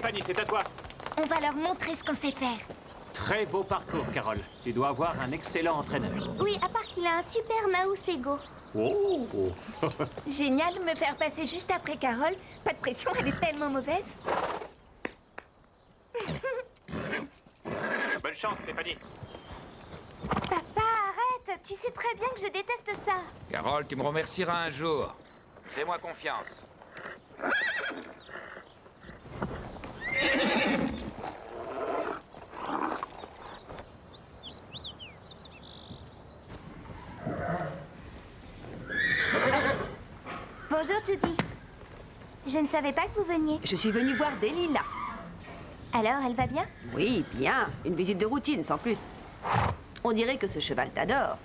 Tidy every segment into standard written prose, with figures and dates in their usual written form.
Stéphanie, c'est à toi. On va leur montrer ce qu'on sait faire. Très beau parcours, Carole. Tu dois avoir un excellent entraîneur. Oui, à part qu'il a un super mouse ego. Oh. Génial, me faire passer juste après Carole. Pas de pression, elle est tellement mauvaise. Bonne chance, Stéphanie. Papa, arrête. Tu sais très bien que je déteste ça. Carole, tu me remercieras un jour. Fais-moi confiance. Bonjour, Judy. Je ne savais pas que vous veniez. Je suis venue voir Delilah. Alors, elle va bien? Oui, bien. Une visite de routine, sans plus. On dirait que ce cheval t'adore.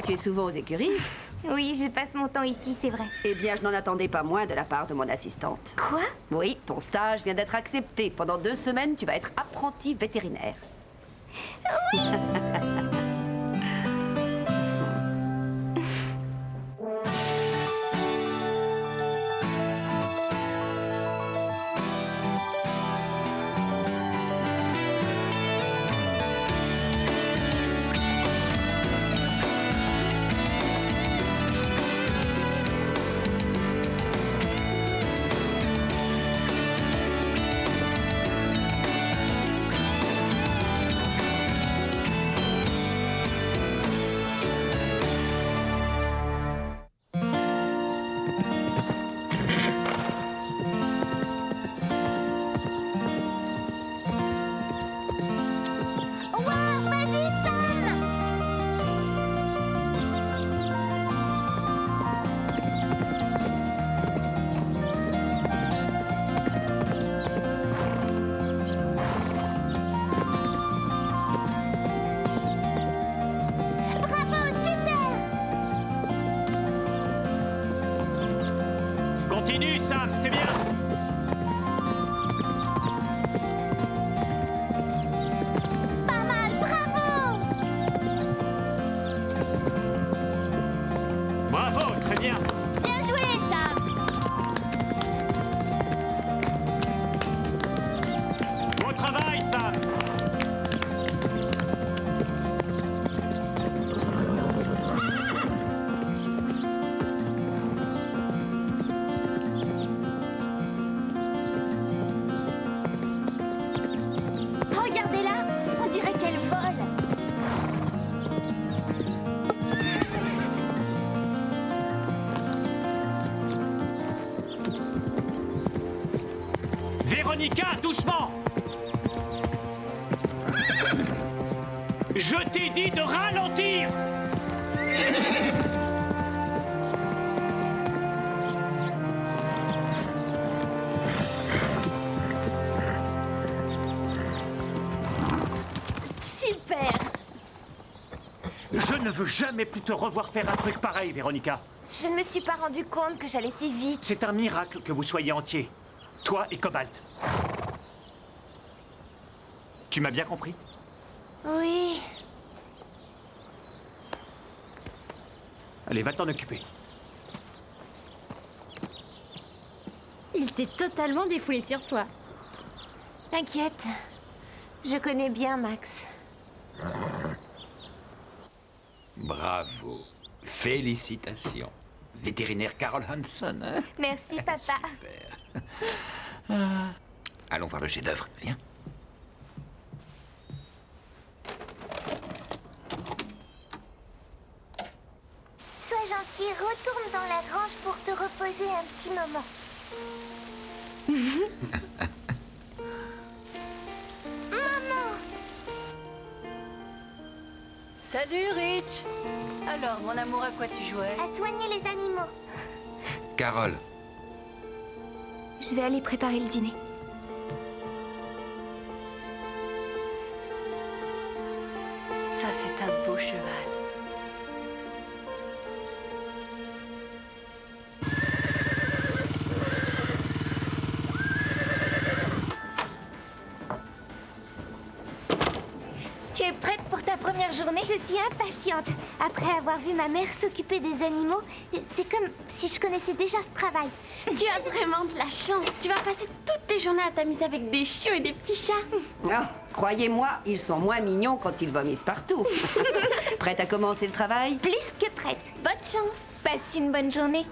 Tu es souvent aux écuries? Oui, je passe mon temps ici, c'est vrai. Eh bien, je n'en attendais pas moins de la part de mon assistante. Quoi? Oui, ton stage vient d'être accepté. Pendant 2 semaines, tu vas être apprenti vétérinaire. Wow, vas-y, Sam! Bravo, super! Continue, Sam, c'est bien. Pas mal, bravo! Bravo, très bien. Bien joué, Sam! Bon travail, Sam. Regardez-la, on dirait qu'elle vole. Véronica, doucement. Je t'ai dit de ralentir. Super! Je ne veux jamais plus te revoir faire un truc pareil, Véronica. Je ne me suis pas rendu compte que j'allais si vite. C'est un miracle que vous soyez entiers. Toi et Cobalt. Tu m'as bien compris? Oui. Allez, va t'en occuper. Il s'est totalement défoulé sur toi. T'inquiète. Je connais bien Max. Bravo. Félicitations. Vétérinaire Carole Hanson, hein? Merci, papa. Super. Allons voir le chef-d'œuvre, viens. Sois gentil, retourne dans la grange pour te reposer un petit moment. Maman! Salut Rich. Alors, mon amour, à quoi tu jouais? À soigner les animaux. Carole, Je vais aller préparer le dîner. Ça, c'est un beau cheval. Tu es prête pour ta première journée? Je suis impatiente. Après avoir vu ma mère s'occuper des animaux, c'est comme si je connaissais déjà ce travail. Tu as vraiment de la chance. Tu vas passer toute tes journées à t'amuser avec des chiots et des petits chats. Oh, croyez-moi, ils sont moins mignons quand ils vomissent partout. Prête à commencer le travail? Plus que prête. Bonne chance. Passe une bonne journée.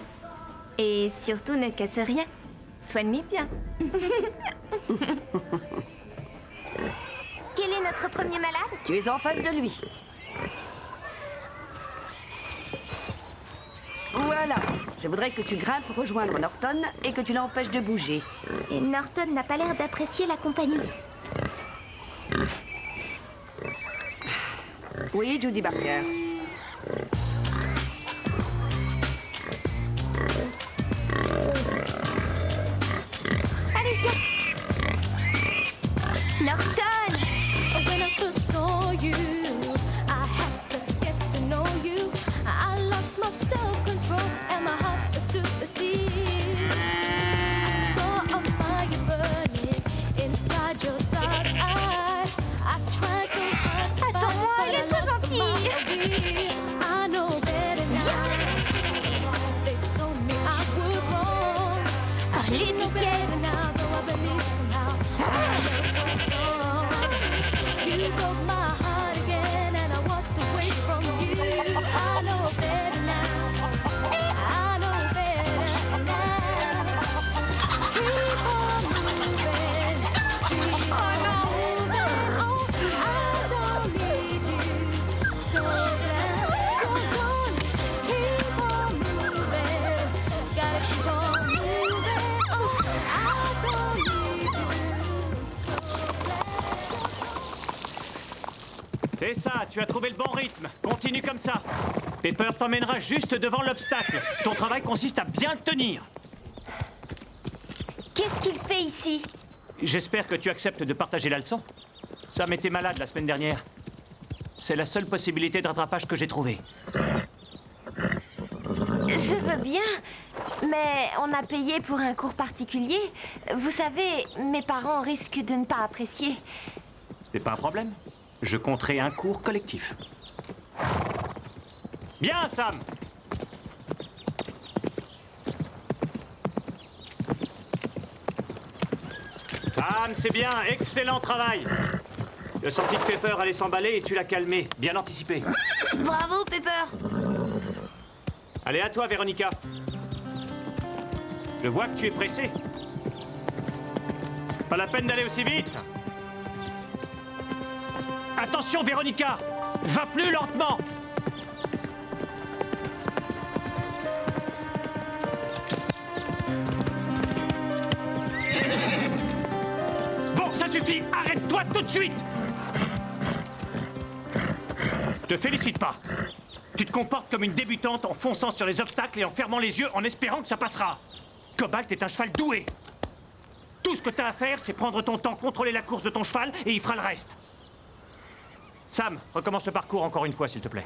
Et surtout, ne casse rien. Soigne-les bien. Quel est notre premier malade? Tu es en face de lui. Voilà. Je voudrais que tu grimpes pour rejoindre Norton et que tu l'empêches de bouger. Et Norton n'a pas l'air d'apprécier la compagnie. Oui, Judy Barker. Allez, viens. Norton! When I first saw you, I had to get to know you. I lost my self-control and my heart stood still. I saw a fire burning inside your dark eyes. I tried so hard to Attends-moi, fight, but I laisse-moi lost gentille. my will. I know better now. They told me I was wrong. I Je l'ai should know piqué. better now, though I believe somehow my love was strong. You broke my heart again, and I walked away from you. I know better now. I know better now. Keep on moving. Keep on moving. Oh, I don't need you. So then, go on. Keep on moving. Gotta keep on moving. Oh, I don't need you. So C'est ça, tu as trouvé le bon rythme. Continue comme ça. Pepper t'emmènera juste devant l'obstacle. Ton travail consiste à bien le tenir. Qu'est-ce qu'il fait ici? J'espère que tu acceptes de partager la leçon. Sam était malade la semaine dernière. C'est la seule possibilité de rattrapage que j'ai trouvée. Je veux bien, mais on a payé pour un cours particulier. Vous savez, mes parents risquent de ne pas apprécier. Ce n'est pas un problème. Je compterai un cours collectif. Bien, Sam! Sam, c'est bien. Excellent travail. Le senti que Pepper allait s'emballer et tu l'as calmé. Bien anticipé. Bravo, Pepper. Allez, à toi, Véronica. Je vois que tu es pressée. Pas la peine d'aller aussi vite. Attention, Véronica! Va plus lentement! Bon, ça suffit! Arrête-toi tout de suite! Je te félicite pas. Tu te comportes comme une débutante en fonçant sur les obstacles et en fermant les yeux en espérant que ça passera. Cobalt est un cheval doué. Tout ce que tu as à faire, c'est prendre ton temps, contrôler la course de ton cheval et il fera le reste. Sam, recommence le parcours encore une fois, s'il te plaît.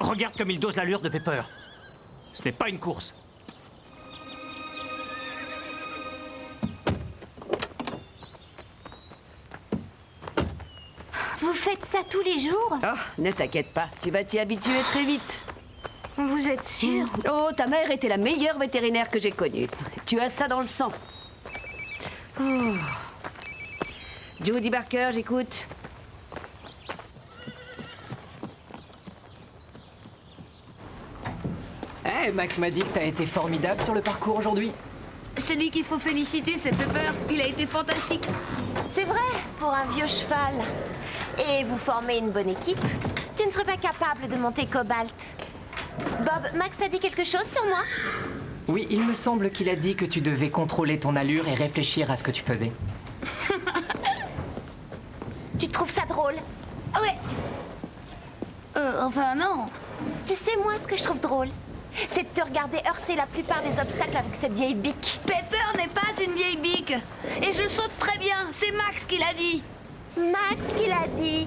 Regarde comme il dose l'allure de Pepper. Ce n'est pas une course. Vous faites ça tous les jours? Oh, ne t'inquiète pas, tu vas t'y habituer très vite. Vous êtes sûr? Oh, ta mère était la meilleure vétérinaire que j'ai connue. Tu as ça dans le sang. Oh. Judy Barker, j'écoute. Max m'a dit que t'as été formidable sur le parcours aujourd'hui. Celui qu'il faut féliciter, c'est Pepper. Il a été fantastique. C'est vrai, pour un vieux cheval. Et vous formez une bonne équipe. Tu ne serais pas capable de monter Cobalt. Bob, Max a dit quelque chose sur moi? Oui, il me semble qu'il a dit que tu devais contrôler ton allure et réfléchir à ce que tu faisais. Tu trouves ça drôle? Ouais. Enfin, non. Tu sais, moi, ce que je trouve drôle, c'est de te regarder heurter la plupart des obstacles avec cette vieille bique. Pepper n'est pas une vieille bique. Et je saute très bien. C'est Max qui l'a dit. Max qui l'a dit.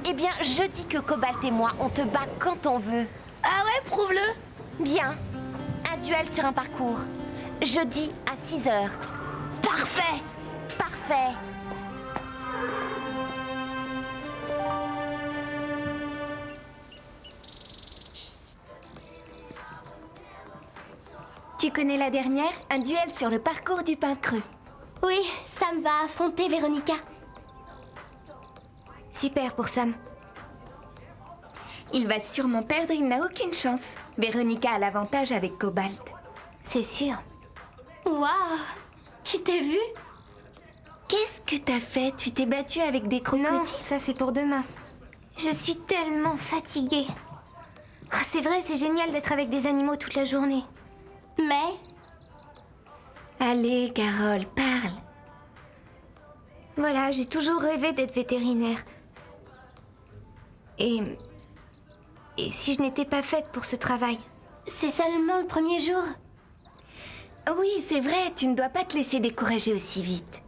Eh bien, je dis que Cobalt et moi, on te bat quand on veut. Ah ouais, prouve-le. Bien. Un duel sur un parcours. Jeudi à 6h. Parfait. Parfait. Tu connais la dernière? Un duel sur le parcours du pain creux. Oui, Sam va affronter Véronica. Super pour Sam. Il va sûrement perdre, il n'a aucune chance. Véronica a l'avantage avec Cobalt. C'est sûr. Waouh! Tu t'es vu? Qu'est-ce que t'as fait? Tu t'es battue avec des crocodiles? Non, ça c'est pour demain. Je suis tellement fatiguée. Oh, c'est vrai, c'est génial d'être avec des animaux toute la journée. Mais Allez, Carole, parle. Voilà, j'ai toujours rêvé d'être vétérinaire. Et si je n'étais pas faite pour ce travail? c'est seulement le premier jour. Oui, c'est vrai, tu ne dois pas te laisser décourager aussi vite.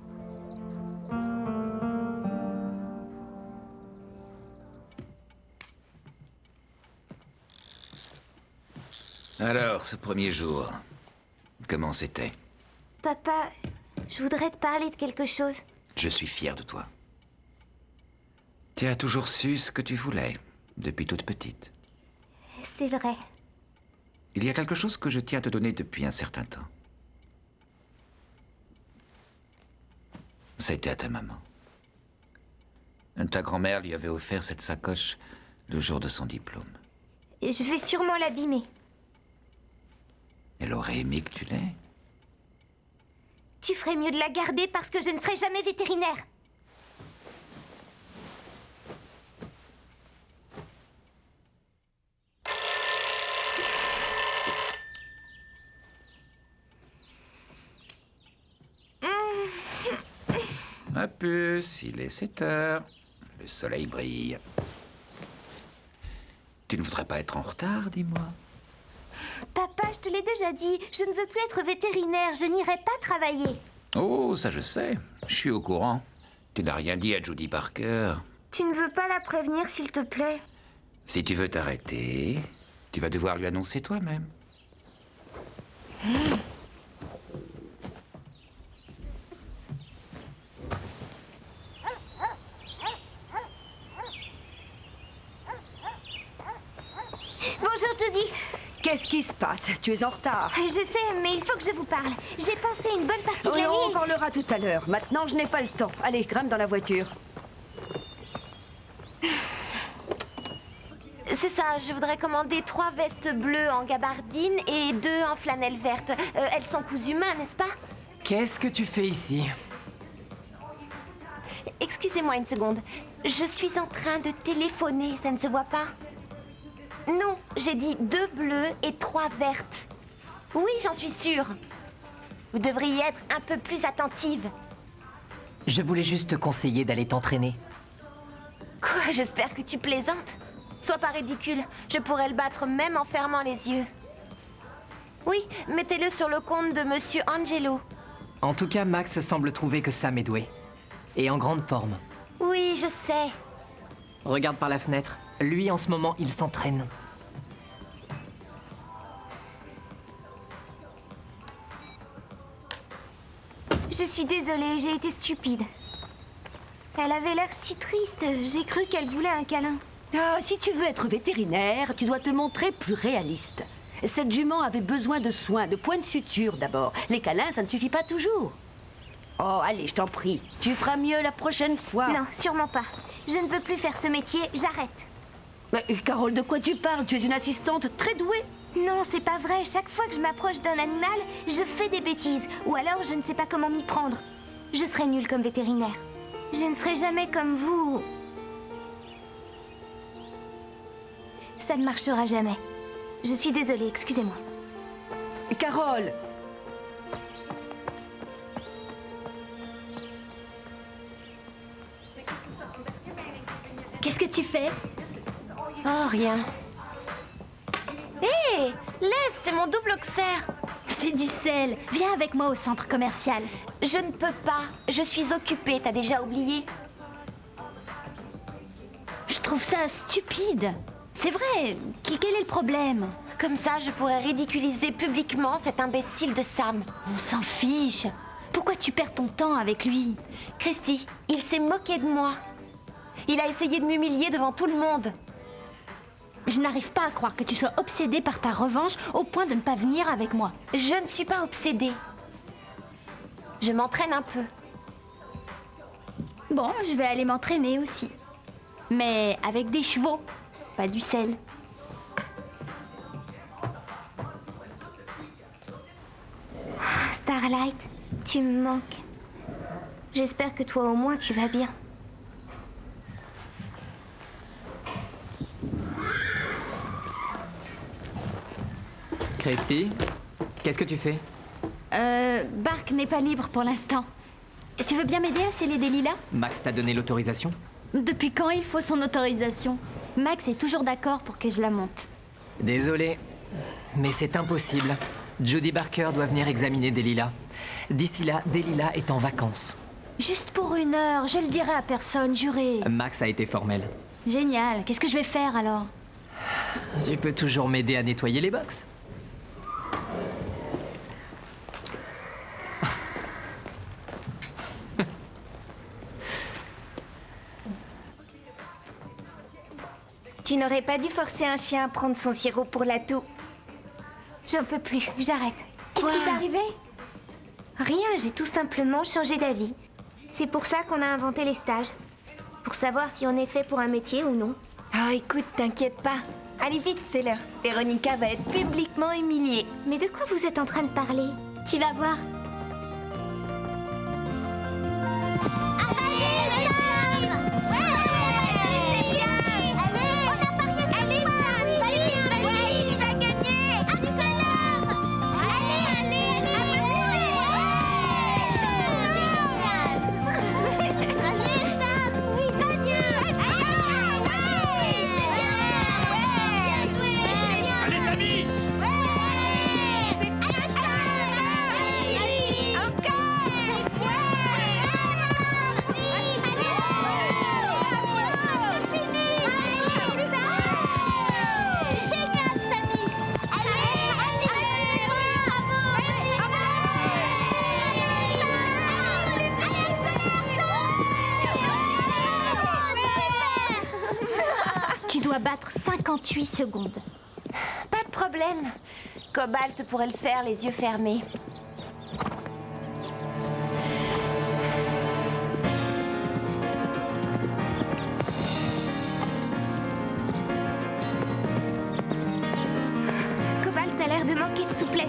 Alors, ce premier jour, comment c'était? Papa, je voudrais te parler de quelque chose. Je suis fier de toi. Tu as toujours su ce que tu voulais, depuis toute petite. C'est vrai. Il y a quelque chose que je tiens à te donner depuis un certain temps. C'était à ta maman. Ta grand-mère lui avait offert cette sacoche le jour de son diplôme. Et je vais sûrement l'abîmer. Elle aurait aimé que tu l'aies. Tu ferais mieux de la garder parce que je ne serai jamais vétérinaire. Ma puce, il est 7 heures. Le soleil brille. Tu ne voudrais pas être en retard, dis-moi? Papa, je te l'ai déjà dit, je ne veux plus être vétérinaire, je n'irai pas travailler. Oh, ça je sais. Je suis au courant. Tu n'as rien dit à Judy Parker. Tu ne veux pas la prévenir, s'il te plaît? Si tu veux t'arrêter, tu vas devoir lui annoncer toi-même. Bonjour, Judy. Qu'est-ce qui se passe? Tu es en retard. Je sais, mais il faut que je vous parle. J'ai pensé une bonne partie de Oui, la on en nuit. parlera tout à l'heure. Maintenant, je n'ai pas le temps. Allez, grimpe dans la voiture. C'est ça, je voudrais commander 3 vestes bleues en gabardine et 2 en flanelle verte. Elles sont cousues main, n'est-ce pas? Qu'est-ce que tu fais ici? Excusez-moi une seconde. Je suis en train de téléphoner, ça ne se voit pas? Non, j'ai dit 2 bleues et 3 vertes. Oui, j'en suis sûre. Vous devriez être un peu plus attentive. Je voulais juste te conseiller d'aller t'entraîner. Quoi, j'espère que tu plaisantes. Sois pas ridicule, je pourrais le battre même en fermant les yeux. Oui, mettez-le sur le compte de Monsieur Angelo. En tout cas, Max semble trouver que Sam est doué. Et en grande forme. Oui, je sais. Regarde par la fenêtre. Lui, en ce moment, il s'entraîne. Je suis désolée, j'ai été stupide. Elle avait l'air si triste, j'ai cru qu'elle voulait un câlin. Ah, si tu veux être vétérinaire, tu dois te montrer plus réaliste. Cette jument avait besoin de soins, de points de suture d'abord. Les câlins, ça ne suffit pas toujours. Oh, allez, je t'en prie. Tu feras mieux la prochaine fois. Non, sûrement pas. Je ne veux plus faire ce métier, j'arrête. Mais, Carole, de quoi tu parles? Tu es une assistante très douée. Non, c'est pas vrai. Chaque fois que je m'approche d'un animal, je fais des bêtises. Ou alors je ne sais pas comment m'y prendre. Je serai nulle comme vétérinaire. Je ne serai jamais comme vous. Ça ne marchera jamais. Je suis désolée, excusez-moi. Carole! Qu'est-ce que tu fais? Oh, rien. Hé, laisse, c'est mon double auxerre. C'est du sel. Viens avec moi au centre commercial. Je ne peux pas. Je suis occupée, t'as déjà oublié? Je trouve ça stupide. C'est vrai. Quel est le problème? Comme ça, je pourrais ridiculiser publiquement cet imbécile de Sam. On s'en fiche. Pourquoi tu perds ton temps avec lui? Christy, il s'est moqué de moi. Il a essayé de m'humilier devant tout le monde. Je n'arrive pas à croire que tu sois obsédée par ta revanche au point de ne pas venir avec moi. Je ne suis pas obsédée. Je m'entraîne un peu. Bon, je vais aller m'entraîner aussi. Mais avec des chevaux, pas du sel. Starlight, tu me manques. J'espère que toi au moins tu vas bien. Christy, qu'est-ce que tu fais? Bark n'est pas libre pour l'instant. Tu veux bien m'aider à sceller des lilas? Max t'a donné l'autorisation? Depuis quand il faut son autorisation? Max est toujours d'accord pour que je la monte. Désolé, mais c'est impossible. Judy Barker doit venir examiner Delilah. D'ici là, Delilah est en vacances. Juste pour 1 heure, je le dirai à personne, juré. Max a été formel. Génial, qu'est-ce que je vais faire alors? Tu peux toujours m'aider à nettoyer les box. Tu n'aurais pas dû forcer un chien à prendre son sirop pour la toux. J'en peux plus, j'arrête. Qu'est-ce Quoi? qui t'est arrivé? Rien, j'ai tout simplement changé d'avis. C'est pour ça qu'on a inventé les stages. Pour savoir si on est fait pour un métier ou non. Oh, écoute, t'inquiète pas. Allez vite, c'est l'heure. Véronica va être publiquement humiliée. Mais de quoi vous êtes en train de parler? Tu vas voir. Allez, amis! Tu dois battre 58 secondes. Pas de problème. Cobalt pourrait le faire les yeux fermés. Cobalt a l'air de manquer de souplesse.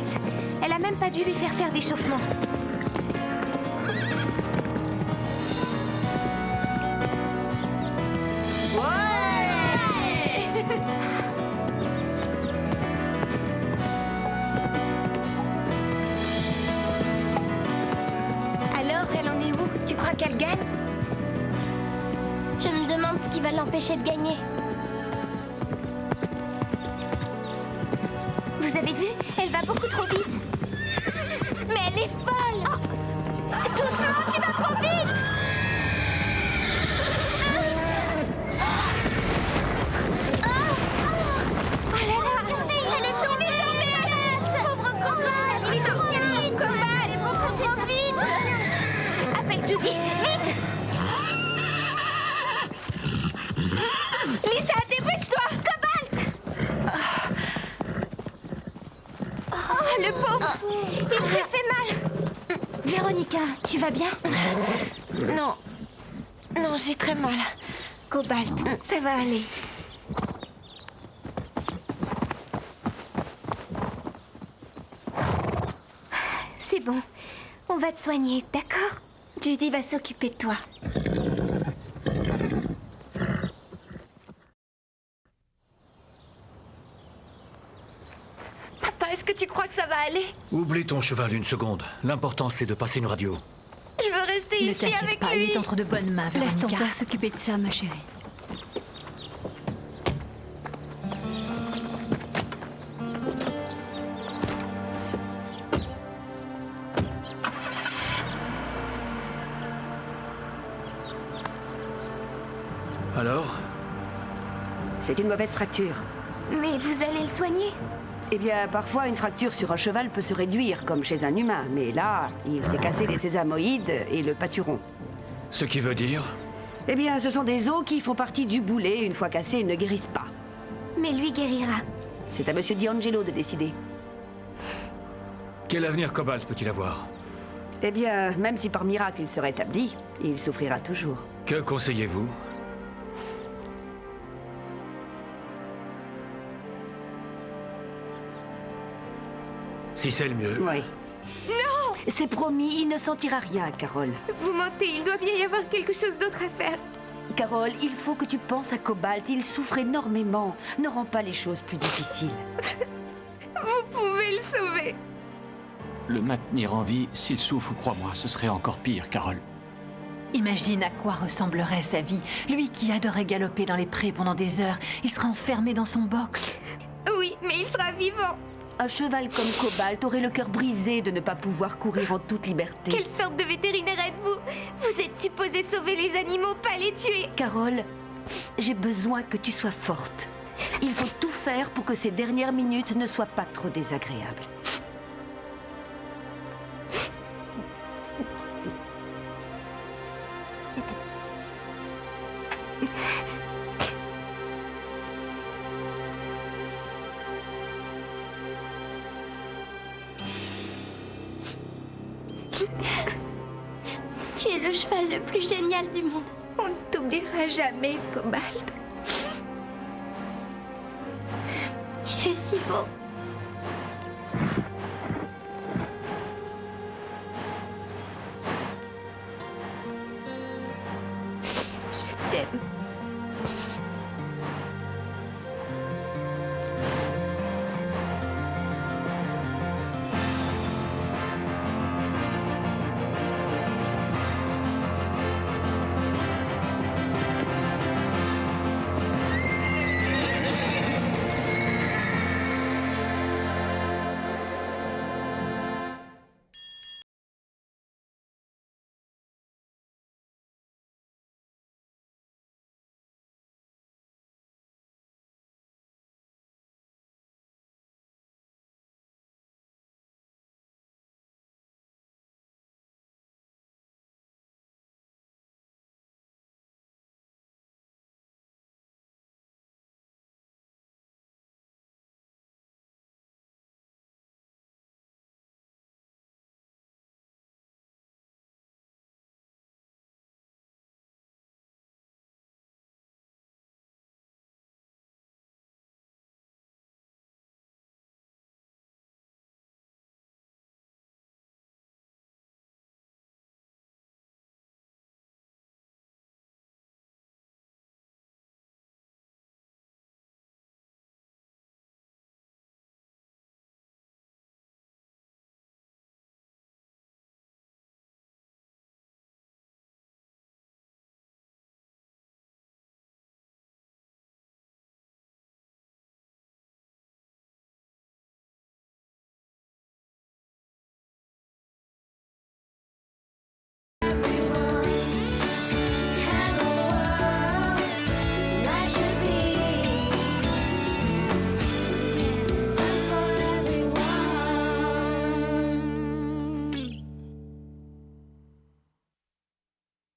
Elle a même pas dû lui faire d'échauffement. Alors, elle en est où? Tu crois qu'elle gagne? Je me demande ce qui va l'empêcher de gagner. Vous avez vu? Elle va beaucoup trop vite. Mais elle est folle! Oh, doucement, tu vas trop vite! Oh là là! Elle est tombée! Pauvre Cobalt! Elle est trop vite! Cobalt! Elle est beaucoup trop vite! Appelle Judy! Vite! Lisa, dépêche-toi! Cobalt! Oh, le pauvre! Il s'est fait mal! Véronica, tu vas bien? Non. Non, j'ai très mal. Cobalt, ça va aller. C'est bon. On va te soigner, d'accord? Judy va s'occuper de toi. Papa, est-ce que tu crois que ça va aller? Oublie ton cheval 1 seconde. L'important, c'est de passer une radio. Je veux rester Ne ici t'inquiète avec pas, lui. il est entre de bonnes mains, Laisse ton Véronica. père s'occuper de ça, ma chérie. Alors? C'est une mauvaise fracture. Mais vous allez le soigner? Eh bien, parfois, une fracture sur un cheval peut se réduire, comme chez un humain. Mais là, il s'est cassé les sésamoïdes et le pâturon. Ce qui veut dire? Eh bien, ce sont des os qui font partie du boulet. Une fois cassés, ils ne guérissent pas. Mais lui guérira. C'est à Monsieur D'Angelo de décider. Quel avenir Cobalt peut-il avoir? Eh bien, même si par miracle il se rétablit, il souffrira toujours. Que conseillez-vous? Si c'est le mieux. Oui. Non! C'est promis, il ne sentira rien, Carole. Vous mentez, il doit bien y avoir quelque chose d'autre à faire. Carole, il faut que tu penses à Cobalt. Il souffre énormément. Ne rends pas les choses plus difficiles. Vous pouvez le sauver. Le maintenir en vie, s'il souffre, crois-moi, ce serait encore pire, Carole. Imagine à quoi ressemblerait sa vie. Lui qui adorait galoper dans les prés pendant des heures, il sera enfermé dans son box. Oui, mais il sera vivant. Un cheval comme Cobalt aurait le cœur brisé de ne pas pouvoir courir en toute liberté. Quelle sorte de vétérinaire êtes-vous? Vous êtes supposé sauver les animaux, pas les tuer. Carole, j'ai besoin que tu sois forte. Il faut tout faire pour que ces dernières minutes ne soient pas trop désagréables. Tu es le cheval le plus génial du monde. On ne t'oubliera jamais, Cobalt. Tu es si beau. Je t'aime.